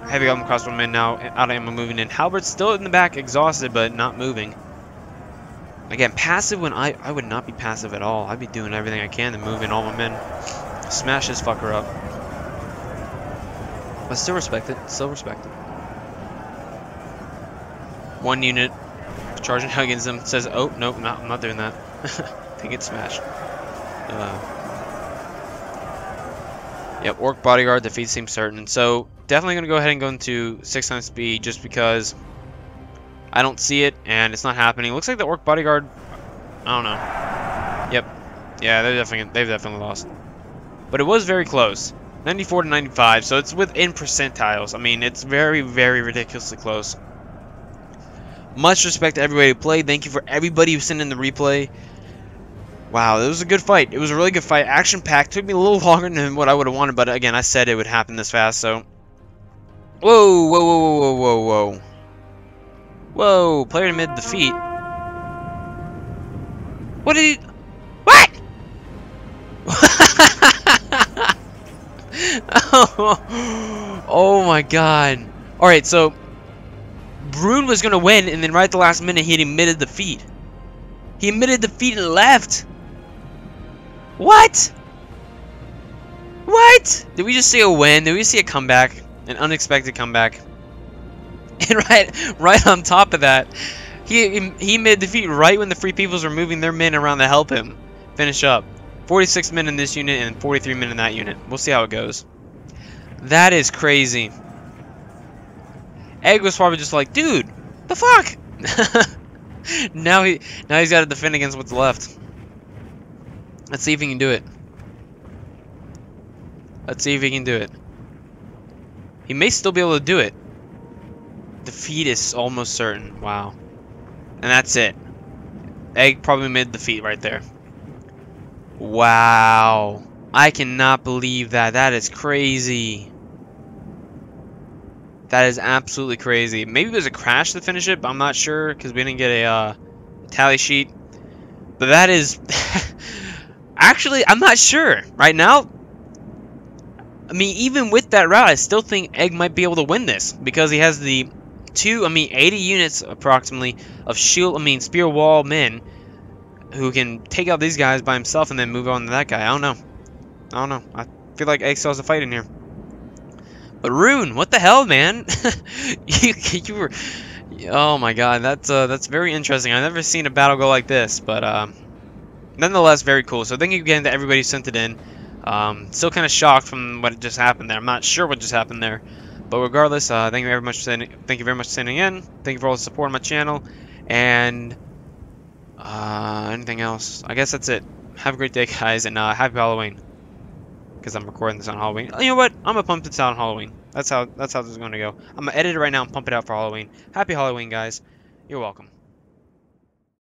Heavy Goblin Crossbowmen now out of ammo moving in. Halbert's still in the back, exhausted, but not moving. Again, passive when I would not be passive at all. I'd be doing everything I can to move in all my men. Smash this fucker up. But still respect it. Still respect it. One unit charging against them says, oh, nope, I'm not doing that. They get smashed. Yep, Orc Bodyguard defeat seems certain. So definitely going to go ahead and go into 6x speed just because I don't see it, and it's not happening. Looks like the Orc Bodyguard, I don't know. Yep. Yeah, they've definitely lost. But it was very close. 94 to 95, so it's within percentiles. I mean, it's very, very ridiculously close. Much respect to everybody who played. Thank you for everybody who sent in the replay. Wow, it was a good fight. It was a really good fight. Action-packed. Took me a little longer than what I would have wanted, but again, I said it would happen this fast, so. Whoa, whoa, whoa, whoa, whoa, whoa. Whoa, player to mid defeat. What did he... What? Oh my god. Alright, so Brune was going to win, and then right at the last minute, he had admitted defeat. He admitted defeat and left. What? What? Did we just see a win? Did we see a comeback? An unexpected comeback? And right on top of that, he made defeat right when the Free Peoples were moving their men around to help him finish up. 46 men in this unit and 43 men in that unit. We'll see how it goes. That is crazy. Egg was probably just like, dude, the fuck? now he's got to defend against what's left. Let's see if he can do it. Let's see if he can do it. He may still be able to do it. Defeat is almost certain. Wow. And that's it. Egg probably made defeat right there. Wow. I cannot believe that. That is crazy. That is absolutely crazy. Maybe there's a crash to finish it, but I'm not sure because we didn't get a tally sheet. But that is... Actually, I'm not sure. Right now, I mean, even with that route, I still think Egg might be able to win this because he has the 80 units approximately of spear wall men who can take out these guys by himself and then move on to that guy. I don't know. feel like Excel's a fight in here. But Rune, what the hell, man? you were. Oh my God, that's very interesting. I've never seen a battle go like this, but nonetheless, very cool. So thank you again to everybody who sent it in. Still kind of shocked from what just happened there. I'm not sure what just happened there, but regardless, thank you very much for sending in. Thank you for all the support on my channel, and anything else? I guess that's it. Have a great day, guys, and happy Halloween. Because I'm recording this on Halloween. You know what? I'm gonna pump this out on Halloween. That's how this is gonna go. I'm gonna edit it right now and pump it out for Halloween. Happy Halloween, guys. You're welcome.